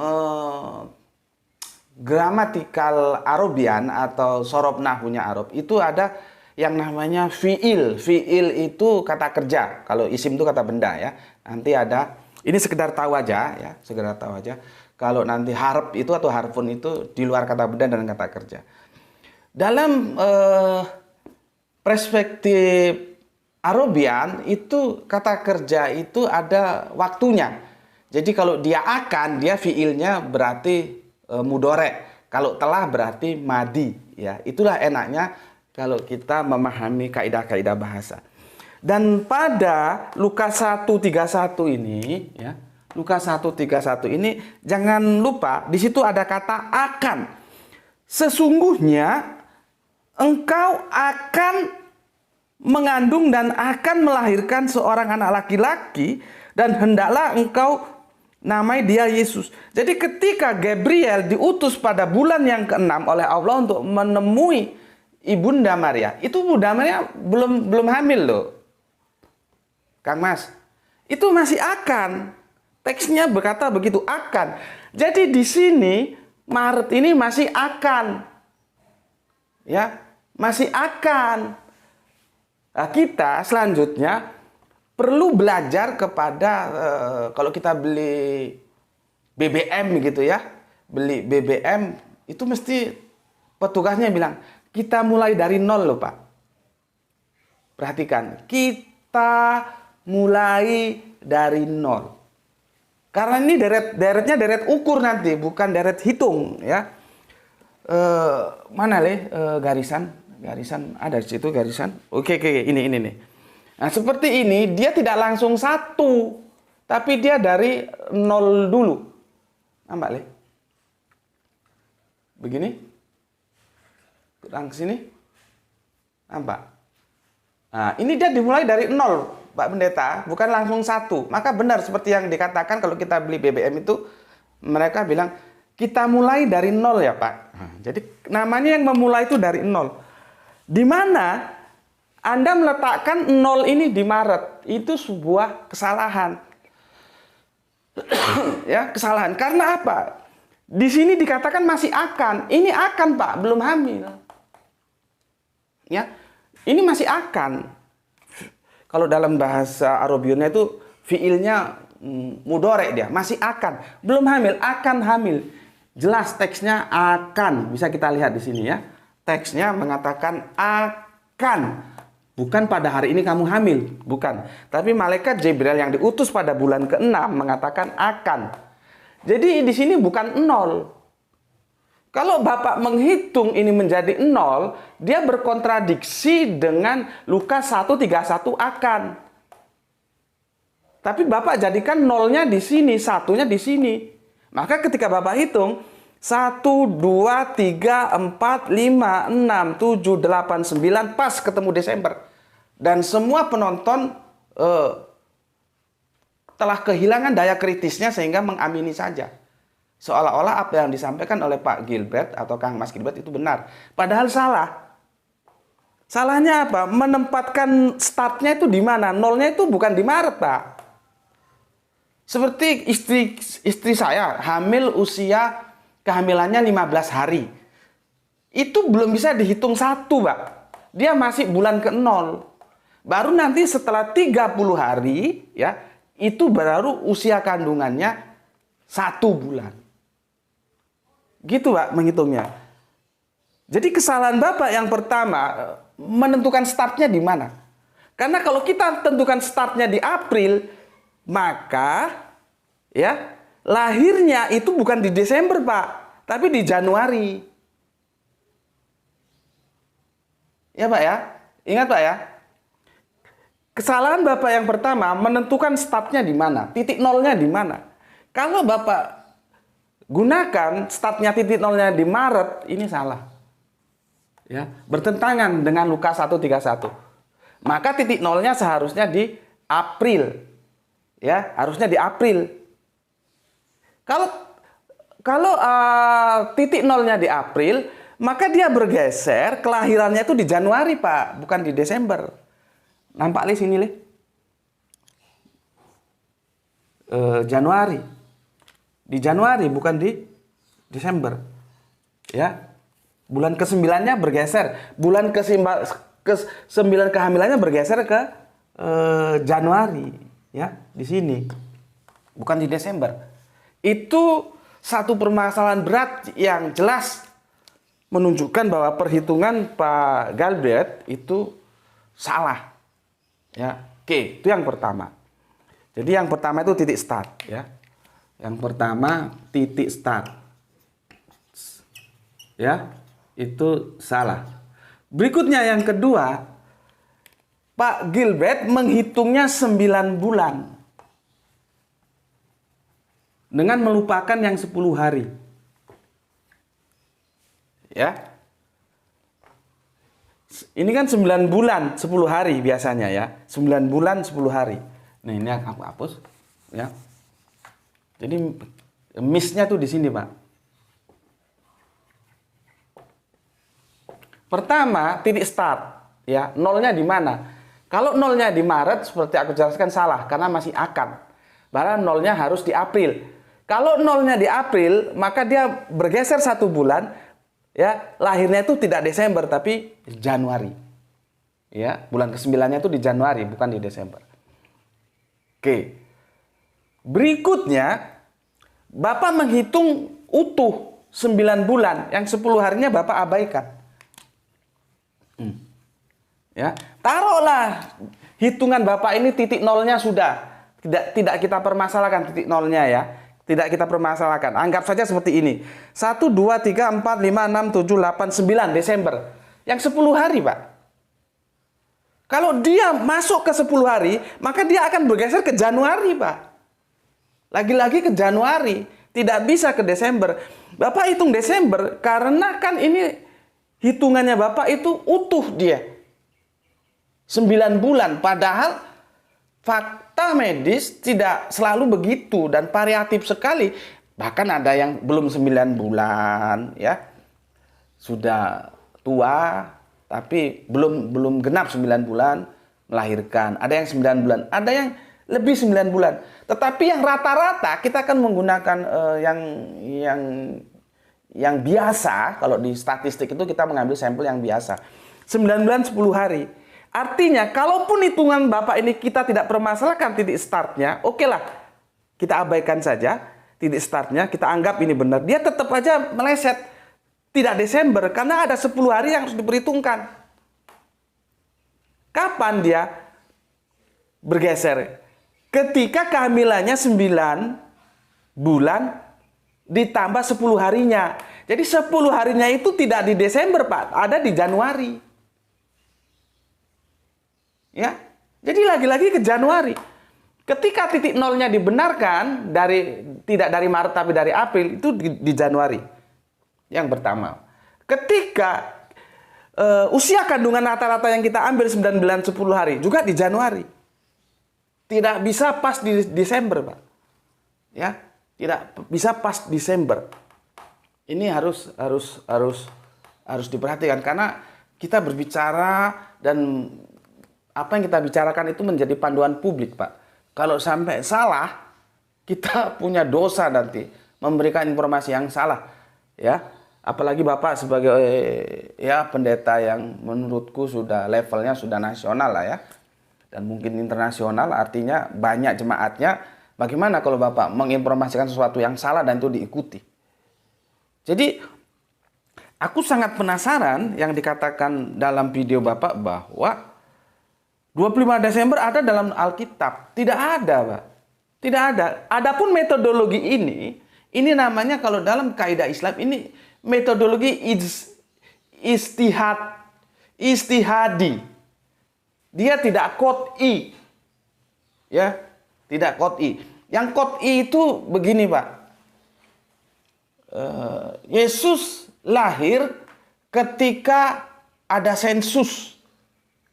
gramatikal Arabian atau sorob nahunya Arab itu ada yang namanya fiil. Fiil itu kata kerja. Kalau isim itu kata benda ya. Nanti ada, ini sekedar tahu aja ya, sekedar tahu aja. Kalau nanti harf itu atau harfun itu di luar kata benda dan kata kerja. Dalam perspektif Arabian itu kata kerja itu ada waktunya. Jadi kalau dia akan, dia fiilnya berarti mudore. Kalau telah berarti madi ya. Itulah enaknya kalau kita memahami kaidah-kaidah bahasa. Dan pada Lukas 1:31 ini ya, Lukas 1:31 ini jangan lupa di situ ada kata akan. Sesungguhnya engkau akan mengandung dan akan melahirkan seorang anak laki-laki, dan hendaklah engkau Namai dia Yesus. Jadi ketika Gabriel diutus pada bulan yang ke-6 oleh Allah untuk menemui Ibunda Maria, itu Bunda Maria belum hamil loh. Kang Mas, itu masih akan. Teksnya berkata begitu, akan. Jadi di sini Maret ini masih akan. Ya, masih akan. Nah, kita selanjutnya perlu belajar kepada kalau kita beli BBM gitu ya. Beli BBM itu mesti petugasnya bilang, kita mulai dari nol loh Pak. Perhatikan, kita mulai dari nol. Karena ini deretnya deret ukur nanti, bukan deret hitung ya. Mana garisan ada di situ garisan. Oke, ini nih. Nah, seperti ini dia tidak langsung satu, tapi dia dari nol dulu. Nampak le? Begini. Kurang ke sini. Nampak? Nah, ini dia dimulai dari nol, Pak Pendeta, bukan langsung satu. Maka benar seperti yang dikatakan kalau kita beli BBM itu, mereka bilang, kita mulai dari nol ya Pak. Nah, jadi namanya yang memulai itu dari nol. Di mana Anda meletakkan nol ini di Maret, itu sebuah kesalahan. Ya, kesalahan. Karena apa? Di sini dikatakan masih akan. Ini akan Pak, belum hamil. Ya, ini masih akan. Kalau dalam bahasa Arabiyunnya itu fiilnya mudhari dia, masih akan. Belum hamil, akan hamil. Jelas teksnya akan. Bisa kita lihat di sini ya. Teksnya mengatakan akan. Bukan pada hari ini kamu hamil, bukan. Tapi malaikat Jibril yang diutus pada bulan ke-6 mengatakan akan. Jadi di sini bukan nol. Kalau Bapak menghitung ini menjadi nol, dia berkontradiksi dengan Lukas 1:31 akan. Tapi Bapak jadikan nolnya di sini, satunya di sini. Maka ketika Bapak hitung, 1, 2, 3, 4, 5, 6, 7, 8, 9, pas ketemu Desember. Dan semua penonton telah kehilangan daya kritisnya sehingga mengamini saja. Seolah-olah apa yang disampaikan oleh Pak Gilbert atau Kang Mas Gilbert itu benar. Padahal salah. Salahnya apa? Menempatkan startnya itu di mana? Nolnya itu bukan di Maret, Pak. Seperti istri saya hamil usia kehamilannya 15 hari. Itu belum bisa dihitung satu, Pak. Dia masih bulan ke-0. Baru nanti setelah 30 hari, ya, itu baru usia kandungannya 1 bulan. Gitu Pak menghitungnya. Jadi kesalahan Bapak yang pertama menentukan startnya di mana. Karena kalau kita tentukan startnya di April, maka ya lahirnya itu bukan di Desember Pak, tapi di Januari. Ya Pak ya, ingat Pak ya. Kesalahan Bapak yang pertama menentukan startnya di mana, titik nolnya di mana. Kalau Bapak gunakan startnya titik nolnya di Maret, ini salah. Ya, bertentangan dengan Lukas 1:31. Maka titik nolnya seharusnya di April. Ya, harusnya di April. Kalau titik nolnya di April, maka dia bergeser kelahirannya itu di Januari, Pak, bukan di Desember. Nampak li sini li? Januari. Di Januari bukan di Desember. Ya. Bulan ke-9-nya bergeser. Bulan ke-9 kehamilannya bergeser ke Januari, ya, di sini. Bukan di Desember. Itu satu permasalahan berat yang jelas menunjukkan bahwa perhitungan Pak Galbert itu salah. Ya. Oke, itu yang pertama. Jadi yang pertama itu titik start, ya. Yang pertama titik start. Ya, itu salah. Berikutnya yang kedua, Pak Gilbert menghitungnya 9 bulan. Dengan melupakan yang 10 hari. Ya. Ini kan 9 bulan 10 hari biasanya ya. 9 bulan 10 hari. Nah, ini aku hapus, ya. Jadi miss-nya tuh di sini, Pak. Pertama, titik start, ya. Nolnya di mana? Kalau nolnya di Maret, seperti aku jelaskan salah, karena masih akan. Bahkan nolnya harus di April. Kalau nolnya di April, maka dia bergeser 1 bulan, ya. Lahirnya itu tidak Desember, tapi Januari. Ya, bulan ke-9-nya itu di Januari, bukan di Desember. Oke. Berikutnya, Bapak menghitung utuh 9 bulan, yang 10 harinya Bapak abaikan. Ya, taruhlah hitungan Bapak ini titik nolnya sudah tidak kita permasalahkan titik nolnya ya. Tidak kita permasalahkan. Anggap saja seperti ini. 1 2 3 4 5 6 7 8 9 Desember. Yang 10 hari, Pak. Kalau dia masuk ke 10 hari, maka dia akan bergeser ke Januari, Pak. Lagi-lagi ke Januari, tidak bisa ke Desember. Bapak hitung Desember karena kan ini hitungannya Bapak itu utuh dia. 9 bulan, padahal fakta medis tidak selalu begitu dan variatif sekali. Bahkan ada yang belum 9 bulan, ya. Sudah tua, tapi belum genap 9 bulan melahirkan. Ada yang 9 bulan, ada yang lebih 9 bulan. Tetapi yang rata-rata kita akan menggunakan yang biasa. Kalau di statistik itu kita mengambil sampel yang biasa. 9 bulan 10 hari. Artinya, kalaupun hitungan Bapak ini kita tidak permasalahkan titik startnya, oke lah, kita abaikan saja titik startnya, kita anggap ini benar. Dia tetap aja meleset, tidak Desember, karena ada 10 hari yang harus diperhitungkan. Kapan dia bergeser? Ketika kehamilannya 9 bulan ditambah 10 harinya. Jadi 10 harinya itu tidak di Desember, Pak, ada di Januari. Ya, jadi lagi-lagi ke Januari. Ketika titik nolnya dibenarkan tidak dari Maret tapi dari April, itu di Januari. Yang pertama. Ketika usia kandungan rata-rata yang kita ambil 9 bulan 10 hari juga di Januari. Tidak bisa pas di Desember, Pak. Ya, tidak bisa pas Desember. Ini harus diperhatikan karena kita berbicara dan apa yang kita bicarakan itu menjadi panduan publik, Pak. Kalau sampai salah, kita punya dosa nanti memberikan informasi yang salah, ya. Apalagi Bapak sebagai ya pendeta yang menurutku sudah levelnya sudah nasional lah ya. Dan mungkin internasional, artinya banyak jemaatnya. Bagaimana kalau Bapak menginformasikan sesuatu yang salah dan itu diikuti? Jadi aku sangat penasaran yang dikatakan dalam video Bapak bahwa 25 Desember ada dalam Alkitab. Tidak ada, Pak. Tidak ada. Adapun metodologi ini namanya kalau dalam kaidah Islam ini metodologi istihadi. Dia tidak qot'i. Ya, tidak qot'i. Yang qot'i itu begini, Pak. Yesus lahir ketika ada sensus.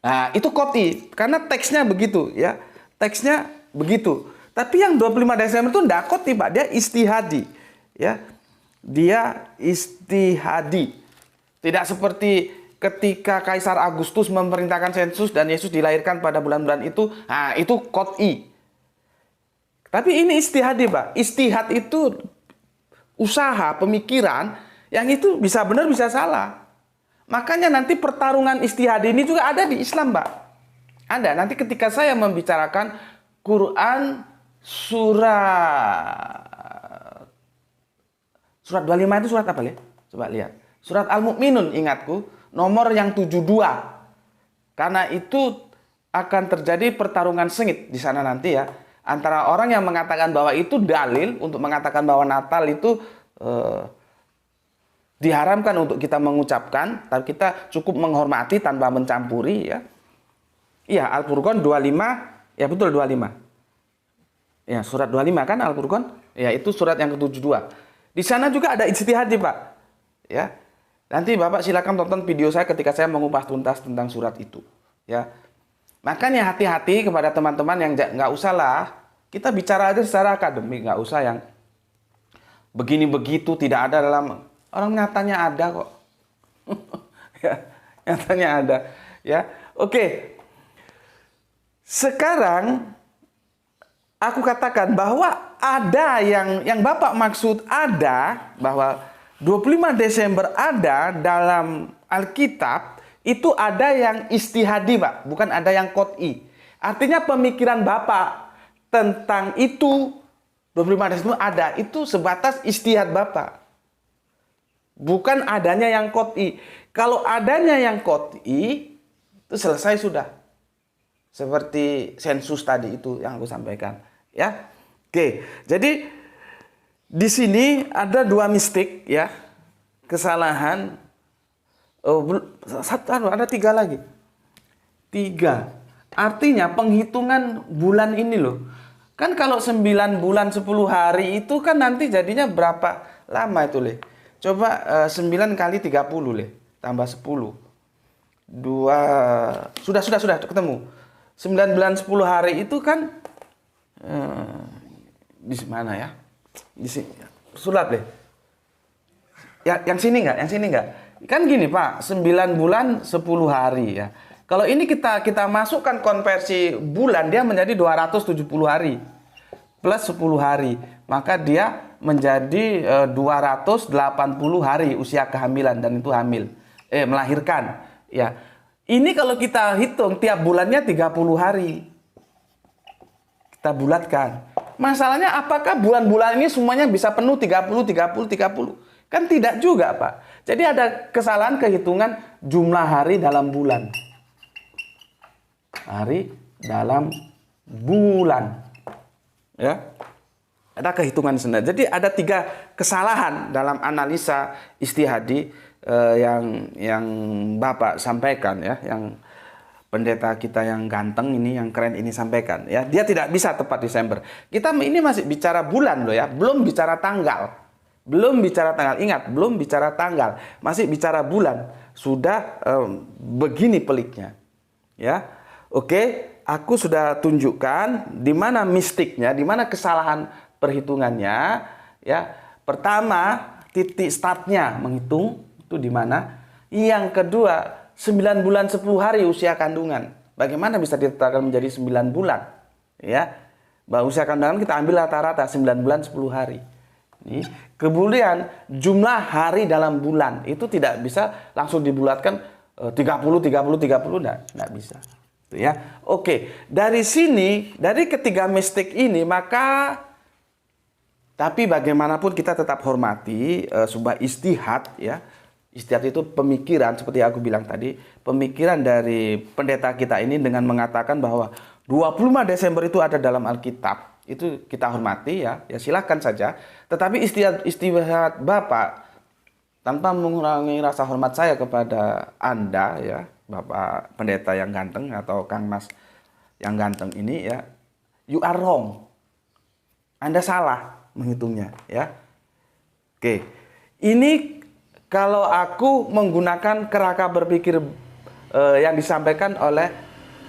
Nah, itu qot'i karena teksnya begitu ya. Teksnya begitu. Tapi yang 25 Desember itu enggak qot'i, Pak. Dia istihadi. Ya. Dia istihadi. Tidak seperti ketika Kaisar Agustus memerintahkan sensus dan Yesus dilahirkan pada bulan-bulan itu. Nah, itu qot'i. Tapi ini istihadi, Pak. Istihad itu usaha, pemikiran yang itu bisa benar bisa salah. Makanya nanti pertarungan istihad ini juga ada di Islam, Pak. Ada. Nanti ketika saya membicarakan Quran surat 25 itu surat apa ya? Coba lihat. Surat Al-Mu'minun ingatku, nomor yang 72. Karena itu akan terjadi pertarungan sengit di sana nanti ya. Antara orang yang mengatakan bahwa itu dalil untuk mengatakan bahwa Natal itu diharamkan untuk kita mengucapkan, tapi kita cukup menghormati tanpa mencampuri ya. Iya, Al-Furqan 25, ya betul 25. Ya, surat 25 kan Al-Furqan? Ya, itu surat yang ke-72. Di sana juga ada ijtihad, Pak. Ya. Nanti Bapak silakan tonton video saya ketika saya mengupas tuntas tentang surat itu, ya. Makanya hati-hati kepada teman-teman yang nggak usah lah, kita bicara aja secara akademik, nggak usah yang begini begitu tidak ada dalam, orang nyatanya ada kok. Ya, nyatanya ada. Ya, oke. Sekarang aku katakan bahwa ada yang Bapak maksud ada, bahwa 25 Desember ada dalam Alkitab, itu ada yang istihadi, Pak, bukan ada yang qot'i. Artinya pemikiran Bapak tentang itu 25 Desember ada, itu sebatas istihad Bapak. Bukan adanya yang qot'i. Kalau adanya yang qot'i, itu selesai sudah. Seperti sensus tadi itu yang aku sampaikan, ya. Oke, jadi di sini ada dua mistik, ya, kesalahan. Ada tiga lagi. Tiga. Artinya penghitungan bulan ini loh. Kan kalau 9 bulan 10 hari itu kan nanti jadinya berapa lama itu, Le? Coba 9 kali 30, Le. Tambah 10. Sudah ketemu. 9 bulan 10 hari itu kan di mana ya? Di sini. Sulap, Le. Ya, yang sini enggak? Kan gini, Pak, 9 bulan 10 hari ya. Kalau ini kita masukkan konversi bulan, dia menjadi 270 hari plus 10 hari. Maka dia menjadi 280 hari usia kehamilan, dan itu melahirkan. Ya. Ini kalau kita hitung tiap bulannya 30 hari. Kita bulatkan. Masalahnya apakah bulan-bulan ini semuanya bisa penuh 30? Kan tidak juga, Pak. Jadi ada kesalahan kehitungan jumlah hari dalam bulan. Hari dalam bulan. Ya. Ada kehitungan sendiri. Jadi ada 3 kesalahan dalam analisa istihadi yang Bapak sampaikan, ya, yang pendeta kita yang ganteng ini, yang keren ini sampaikan, ya. Dia tidak bisa tepat Desember. Kita ini masih bicara bulan loh, ya, belum bicara tanggal. Ingat, belum bicara tanggal, masih bicara bulan. Sudah begini peliknya. Ya. Oke, aku sudah tunjukkan di mana mistiknya, di mana kesalahan perhitungannya, ya. Pertama, titik startnya menghitung itu di mana? Yang kedua, 9 bulan 10 hari usia kandungan. Bagaimana bisa ditetapkan menjadi 9 bulan? Ya. Bahwa usia kandungan kita ambil rata-rata 9 bulan 10 hari. Ini. Kemudian jumlah hari dalam bulan itu tidak bisa langsung dibulatkan 30 enggak bisa. Itu, ya. Oke, dari sini, dari ketiga mistik ini, maka tapi bagaimanapun kita tetap hormati sebuah istihad, ya. Istihad itu pemikiran, seperti aku bilang tadi, pemikiran dari pendeta kita ini dengan mengatakan bahwa 25 Desember itu ada dalam Alkitab. Itu kita hormati, ya. Ya silakan saja. Tetapi istihad Bapak tanpa mengurangi rasa hormat saya kepada Anda, ya, Bapak pendeta yang ganteng atau Kang Mas yang ganteng ini, ya. You are wrong. Anda salah menghitungnya, ya. Oke. Ini kalau aku menggunakan kerangka berpikir yang disampaikan oleh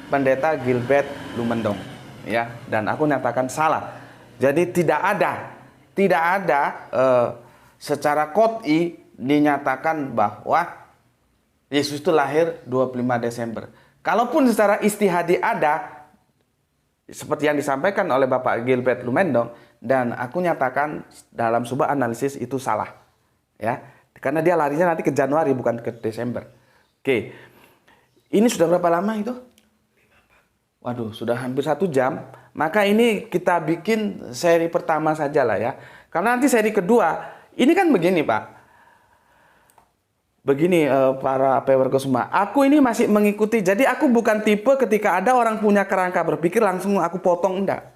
pendeta Gilbert Lumendong, ya, dan aku nyatakan salah. Jadi tidak ada secara qot'i dinyatakan bahwa Yesus itu lahir 25 Desember. Kalaupun secara istihadi ada, seperti yang disampaikan oleh Bapak Gilbert Lumendong, dan aku nyatakan dalam sebuah analisis itu salah, ya. Karena dia larinya nanti ke Januari bukan ke Desember. Oke. Ini sudah berapa lama itu? Waduh, sudah hampir 1 jam. Maka ini kita bikin seri pertama saja lah, ya. Karena nanti seri kedua, ini kan begini, Pak. Begini para pewarga semua. Aku ini masih mengikuti. Jadi aku bukan tipe ketika ada orang punya kerangka berpikir langsung aku potong, enggak.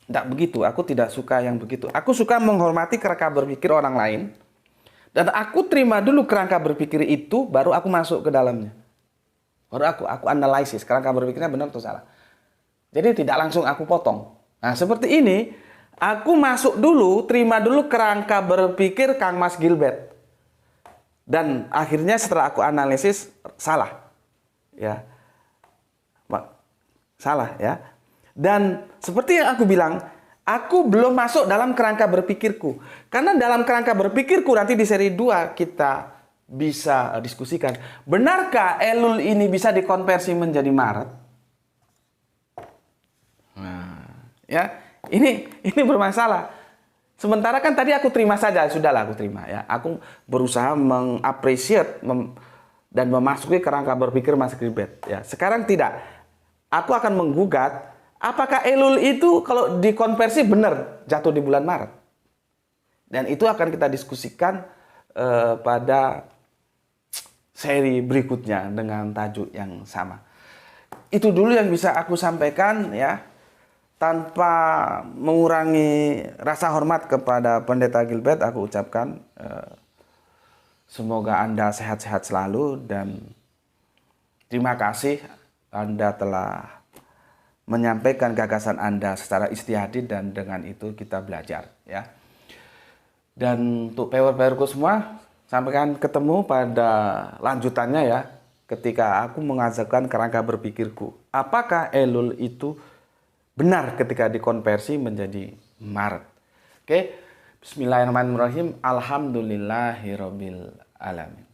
Tidak begitu, aku tidak suka yang begitu. Aku suka menghormati kerangka berpikir orang lain. Dan aku terima dulu kerangka berpikir itu, baru aku masuk ke dalamnya. Baru aku analisis, kerangka berpikirnya benar atau salah. Jadi tidak langsung aku potong. Nah seperti ini, aku masuk dulu, terima dulu kerangka berpikir Kang Mas Gilbert. Dan akhirnya setelah aku analisis, salah. Ya. Salah, ya. Dan seperti yang aku bilang, Aku belum masuk dalam kerangka berpikirku. Karena dalam kerangka berpikirku nanti di seri 2 kita bisa diskusikan. Benarkah Elul ini bisa dikonversi menjadi Maret? Nah, ya, ini bermasalah. Sementara kan tadi aku terima saja, sudahlah aku terima ya. Aku berusaha mengapresiasi dan memasuki kerangka berpikir Mas Gribet ya. Sekarang tidak. Aku akan menggugat apakah Elul itu kalau dikonversi benar jatuh di bulan Maret. Dan itu akan kita diskusikan pada seri berikutnya dengan tajuk yang sama. Itu dulu yang bisa aku sampaikan ya. Tanpa mengurangi rasa hormat kepada Pendeta Gilbert, aku ucapkan semoga Anda sehat-sehat selalu dan terima kasih Anda telah menyampaikan gagasan Anda secara istihadi dan dengan itu kita belajar ya. Dan untuk pewer-pewerku semua, sampaikan ketemu pada lanjutannya ya, ketika aku mengajarkan kerangka berpikirku. Apakah Elul itu benar ketika dikonversi menjadi Maret? Oke, Bismillahirrahmanirrahim. Alhamdulillahirabbil alamin.